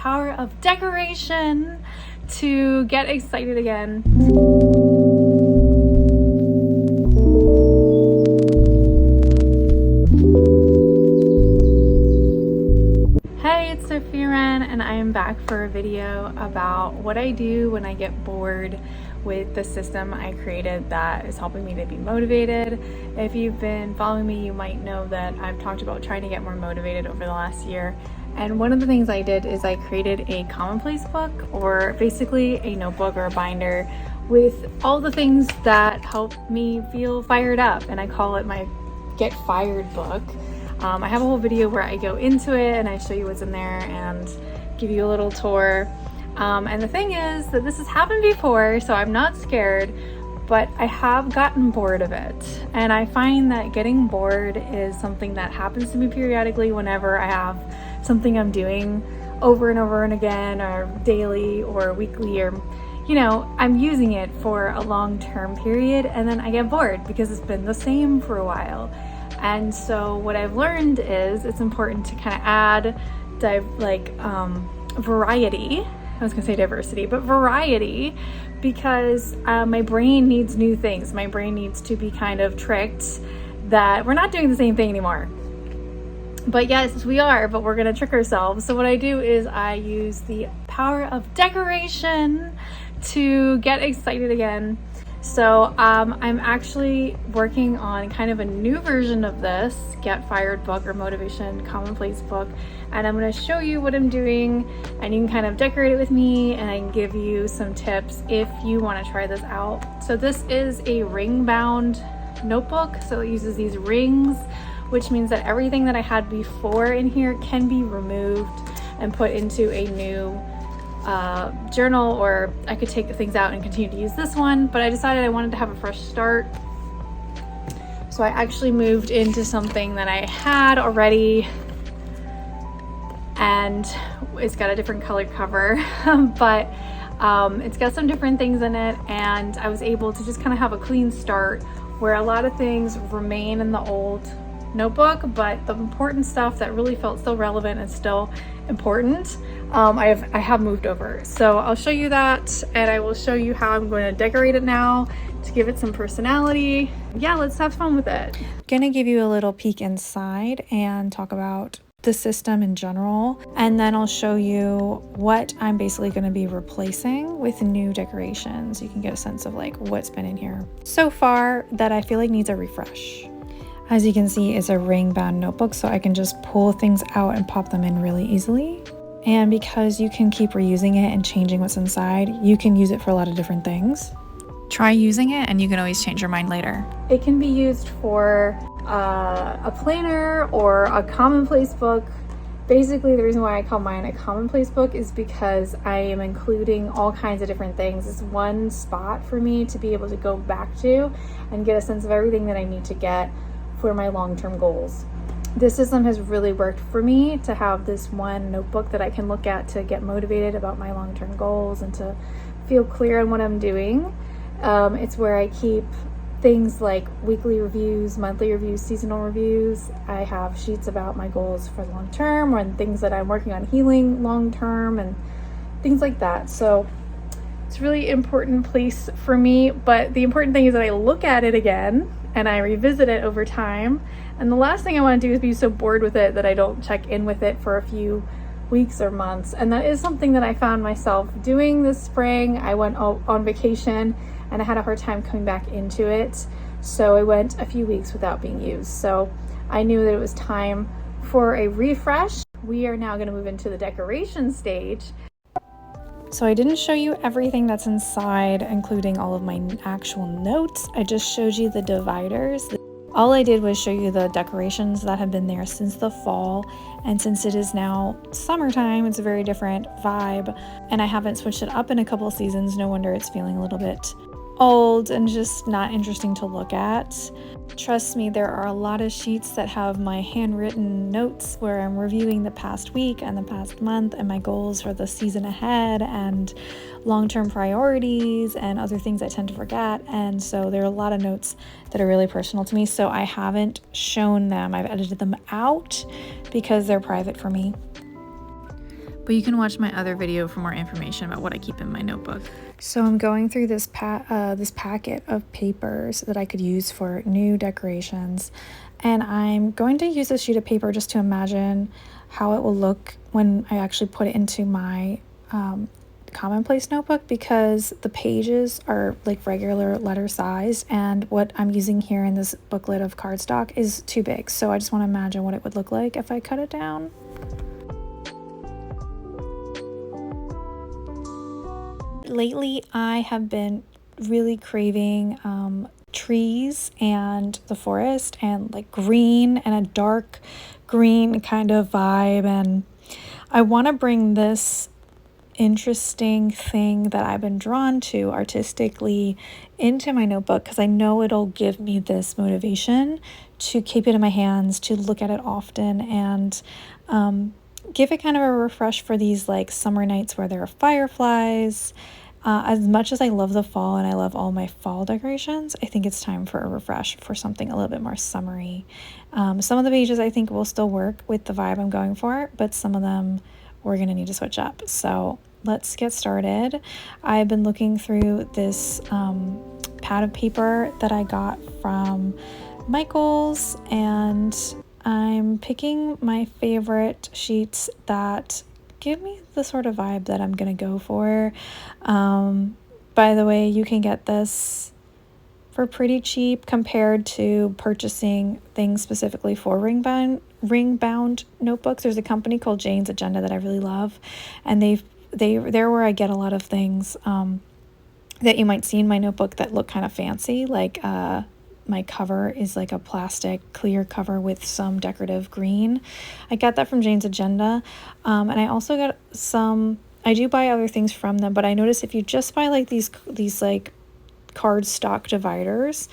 power of decoration to get excited again. Hey, it's Sophia and I am back for a video about what I do when I get bored with the system I created that is helping me to be motivated. If you've been following me, you might know that I've talked about trying to get more motivated over the last year. And one of the things I did is I created a Commonplace book, or basically a notebook or a binder with all the things that help me feel fired up. And I call it my Get Fired book. I have a whole video where I go into it and I show you what's in there and give you a little tour. And the thing is that this has happened before, so I'm not scared, but I have gotten bored of it. And I find that getting bored is something that happens to me periodically whenever I have something I'm doing over and over and again, or daily or weekly, or I'm using it for a long-term period, and then I get bored because it's been the same for a while. And so what I've learned is it's important to kind of add variety. I was gonna say diversity, but variety, because my brain needs new things. My brain needs to be kind of tricked that we're not doing the same thing anymore. But yes, we are, but we're gonna trick ourselves. So what I do is I use the power of decoration to get excited again. So I'm actually working on kind of a new version of this Get Fired book, or Motivation Commonplace book, and I'm going to show you what I'm doing, and you can kind of decorate it with me, and I can give you some tips if you want to try this out. So this is a ring bound notebook, so it uses these rings, which means that everything that I had before in here can be removed and put into a new journal, or I could take things out and continue to use this one, but I decided I wanted to have a fresh start. So I actually moved into something that I had already, and it's got a different color cover, but it's got some different things in it, and I was able to just kind of have a clean start where a lot of things remain in the old notebook, but the important stuff that really felt still relevant and still important, I have moved over. So I'll show you that, and I will show you how I'm going to decorate it now to give it some personality. Yeah, let's have fun with it. I'm gonna give you a little peek inside and talk about the system in general, and then I'll show you what I'm basically going to be replacing with new decorations. You can get a sense of like what's been in here so far that I feel like needs a refresh. As you can see, it's a ring bound notebook, so I can just pull things out and pop them in really easily. And because you can keep reusing it and changing what's inside, you can use it for a lot of different things. Try using it and you can always change your mind later. It can be used for a planner or a Commonplace book. Basically, the reason why I call mine a Commonplace book is because I am including all kinds of different things. It's one spot for me to be able to go back to and get a sense of everything that I need to get for my long-term goals. This system has really worked for me to have this one notebook that I can look at to get motivated about my long-term goals and to feel clear on what I'm doing. It's where I keep things like weekly reviews, monthly reviews, seasonal reviews. I have sheets about my goals for long-term, or things that I'm working on healing long-term, and things like that. So it's a really important place for me, but the important thing is that I look at it again and I revisit it over time. And the last thing I want to do is be so bored with it that I don't check in with it for a few weeks or months. And that is something that I found myself doing this spring. I went on vacation and I had a hard time coming back into it. So I went a few weeks without being used. So I knew that it was time for a refresh. We are now going to move into the decoration stage. So I didn't show you everything that's inside, including all of my actual notes. I just showed you the dividers. All I did was show you the decorations that have been there since the fall, and since it is now summertime, it's a very different vibe, and I haven't switched it up in a couple of seasons. No wonder it's feeling a little bit old and just not interesting to look at. Trust me, there are a lot of sheets that have my handwritten notes where I'm reviewing the past week and the past month and my goals for the season ahead and long-term priorities and other things I tend to forget. And so there are a lot of notes that are really personal to me, so I haven't shown them. I've edited them out because they're private for me. but you can watch my other video for more information about what I keep in my notebook. So I'm going through this packet of papers that I could use for new decorations, and I'm going to use a sheet of paper just to imagine how it will look when I actually put it into my Commonplace notebook, because the pages are like regular letter size, and what I'm using here in this booklet of cardstock is too big. So I just want to imagine what it would look like if I cut it down. Lately, I have been really craving trees and the forest and like green and a dark green kind of vibe, and I want to bring this interesting thing that I've been drawn to artistically into my notebook, because I know it'll give me this motivation to keep it in my hands, to look at it often, and give it kind of a refresh for these like summer nights where there are fireflies. As much as I love the fall and I love all my fall decorations, I think it's time for a refresh, for something a little bit more summery. Some of the pages I think will still work with the vibe I'm going for, but some of them we're going to need to switch up. So let's get started. I've been looking through this pad of paper that I got from Michael's, and I'm picking my favorite sheets that give me the sort of vibe that I'm going to go for. By the way, you can get this for pretty cheap compared to purchasing things specifically for ring-bound notebooks. There's a company called Jane's Agenda that I really love, and they're where I get a lot of things that you might see in my notebook that look kind of fancy, like my cover is like a plastic clear cover with some decorative green. I got that from Jane's Agenda, and I also got some, I do buy other things from them, but I notice if you just buy like these like cardstock dividers,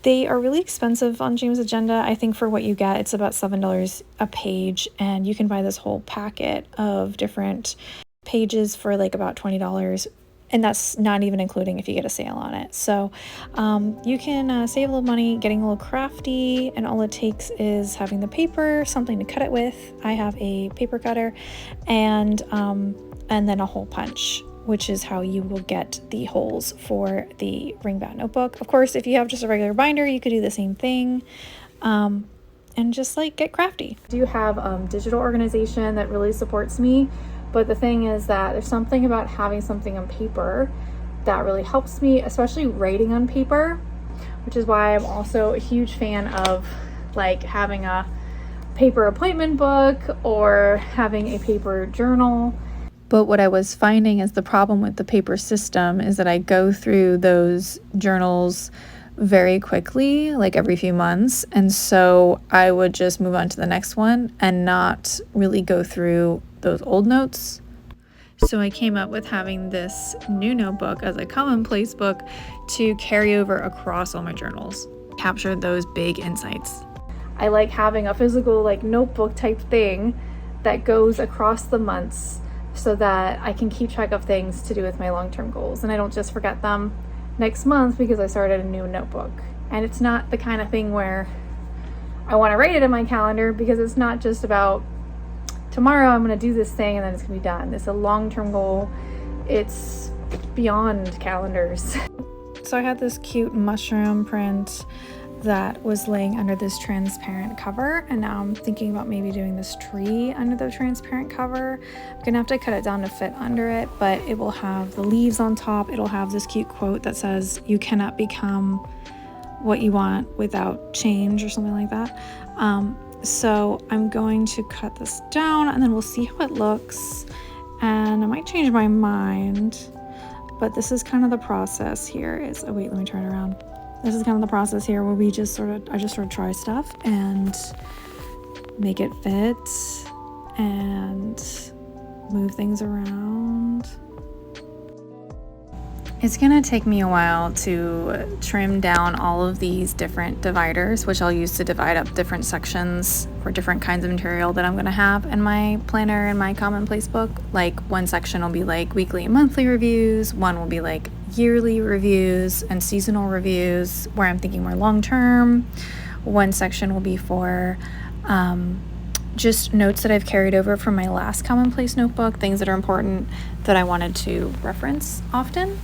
they are really expensive on Jane's Agenda. I think for what you get, it's about $7 a page, and you can buy this whole packet of different pages for like about $20, and that's not even including if you get a sale on it. So you can save a little money getting a little crafty, and all it takes is having the paper, something to cut it with. I have a paper cutter, and then a hole punch, which is how you will get the holes for the ring-bound notebook. Of course, if you have just a regular binder, you could do the same thing, and just like get crafty. I do have digital organization that really supports me, but the thing is that there's something about having something on paper that really helps me, especially writing on paper, which is why I'm also a huge fan of like having a paper appointment book or having a paper journal. But what I was finding is the problem with the paper system is that I go through those journals very quickly, like every few months. And so I would just move on to the next one and not really go through those old notes. So I came up with having this new notebook as a Commonplace book to carry over across all my journals, capture those big insights. I like having a physical like notebook type thing that goes across the months, so that I can keep track of things to do with my long-term goals, and I don't just forget them next month because I started a new notebook. And it's not the kind of thing where I want to write it in my calendar, because it's not just about tomorrow I'm going to do this thing and then it's going to be done. It's a long-term goal. It's beyond calendars. So I had this cute mushroom print that was laying under this transparent cover, and now I'm thinking about maybe doing this tree under the transparent cover. I'm gonna have to cut it down to fit under it, but it will have the leaves on top. It'll have this cute quote that says, "You cannot become what you want without change," or something like that. So I'm going to cut this down, and then we'll see how it looks, and I might change my mind, but this is kind of the process here. Oh wait, let me turn it around. This is kind of the process here where I just sort of try stuff and make it fit and move things around. It's gonna take me a while to trim down all of these different dividers, which I'll use to divide up different sections for different kinds of material that I'm gonna have in my planner and my Commonplace book. Like one section will be like weekly and monthly reviews, one will be like yearly reviews and seasonal reviews where I'm thinking more long term. One section will be for just notes that I've carried over from my last Commonplace notebook, things that are important that I wanted to reference often.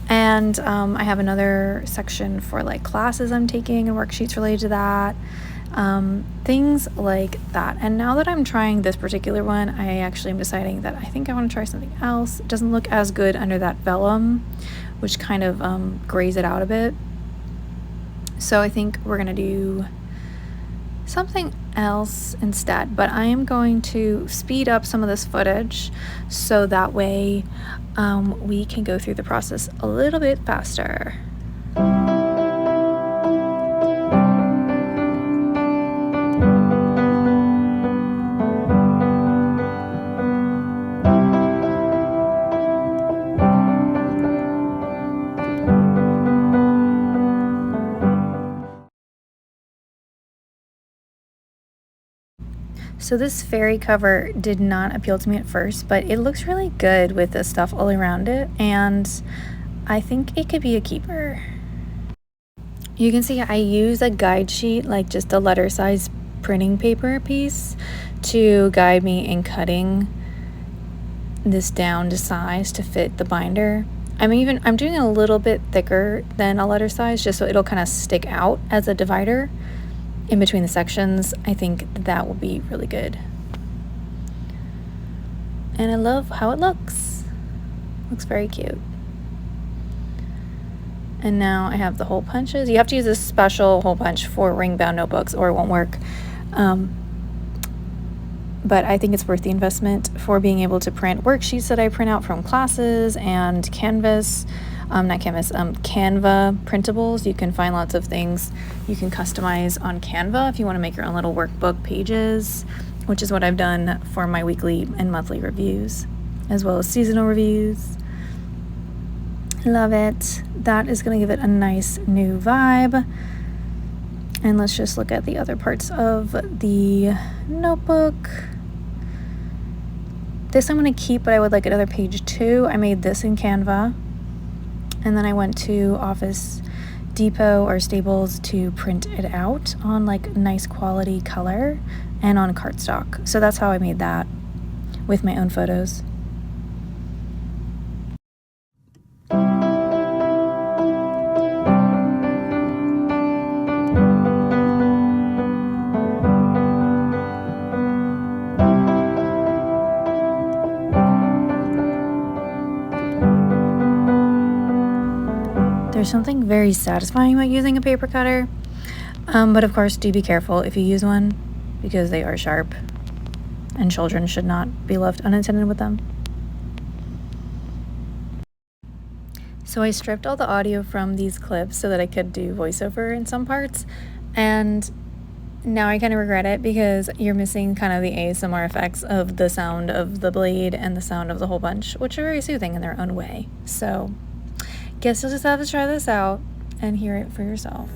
And I have another section for like classes I'm taking and worksheets related to that, things like that. And now that I'm trying this particular one, I actually am deciding that I think I want to try something else. It doesn't look as good under that vellum, which kind of grays it out a bit. So I think we're gonna do something else instead, but I am going to speed up some of this footage so that way we can go through the process a little bit faster. So this fairy cover did not appeal to me at first, but it looks really good with the stuff all around it, and I think it could be a keeper. You can see I use a guide sheet, like just a letter size printing paper piece, to guide me in cutting this down to size to fit the binder. I'm doing it a little bit thicker than a letter size just so it'll kind of stick out as a divider in between the sections. I think that will be really good. And I love how it looks. Looks very cute. And now I have the hole punches. You have to use a special hole punch for ring bound notebooks or it won't work. But I think it's worth the investment for being able to print worksheets that I print out from classes and Canva printables. You can find lots of things you can customize on Canva if you want to make your own little workbook pages, which is what I've done for my weekly and monthly reviews, as well as seasonal reviews. Love it. That is going to give it a nice new vibe. And let's just look at the other parts of the notebook. This I'm going to keep, but I would like another page too. I made this in Canva. And then I went to Office Depot or Staples to print it out on like nice quality color and on cardstock. So that's how I made that with my own photos. There's something very satisfying about using a paper cutter, but of course do be careful if you use one because they are sharp and children should not be left unattended with them. So I stripped all the audio from these clips so that I could do voiceover in some parts, and now I kind of regret it because you're missing kind of the ASMR effects of the sound of the blade and the sound of the hole punch, which are very soothing in their own way. So guess you'll just have to try this out and hear it for yourself.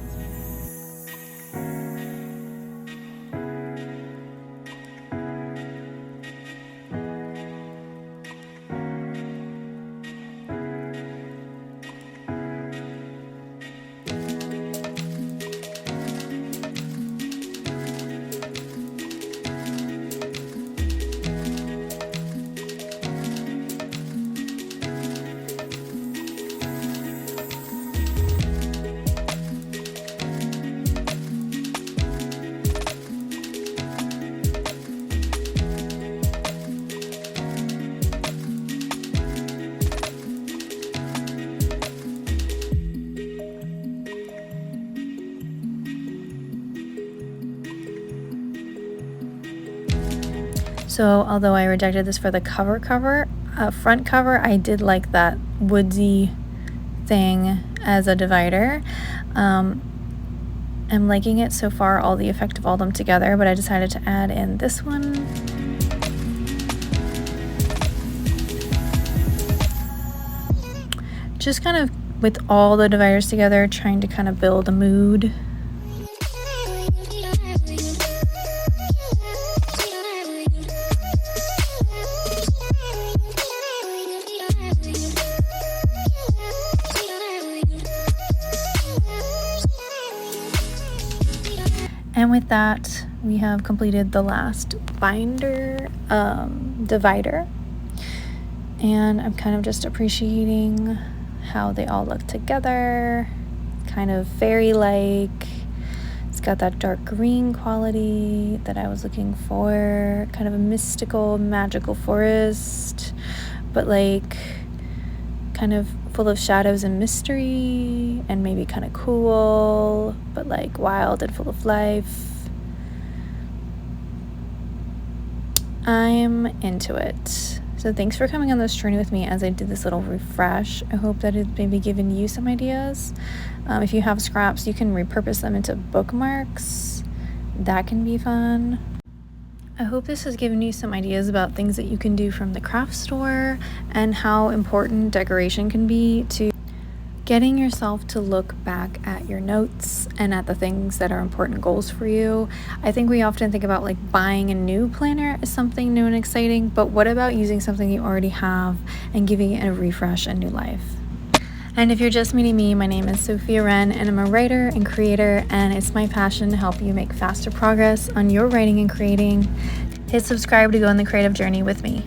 So although I rejected this for the front cover, I did like that woodsy thing as a divider. I'm liking it so far, all the effect of all them together, but I decided to add in this one. Just kind of with all the dividers together, trying to kind of build a mood. And with that, we have completed the last binder divider, and I'm kind of just appreciating how they all look together, kind of fairy-like. It's got that dark green quality that I was looking for, kind of a mystical, magical forest, but like kind of full of shadows and mystery, and maybe kind of cool, but like wild and full of life. I'm into it. So thanks for coming on this journey with me as I did this little refresh. I hope that it maybe given you some ideas. If you have scraps, you can repurpose them into bookmarks. That can be fun. I hope this has given you some ideas about things that you can do from the craft store and how important decoration can be to getting yourself to look back at your notes and at the things that are important goals for you. I think we often think about like buying a new planner as something new and exciting, but what about using something you already have and giving it a refresh and new life? And if you're just meeting me, my name is Sophia Wren, and I'm a writer and creator, and it's my passion to help you make faster progress on your writing and creating. Hit subscribe to go on the creative journey with me.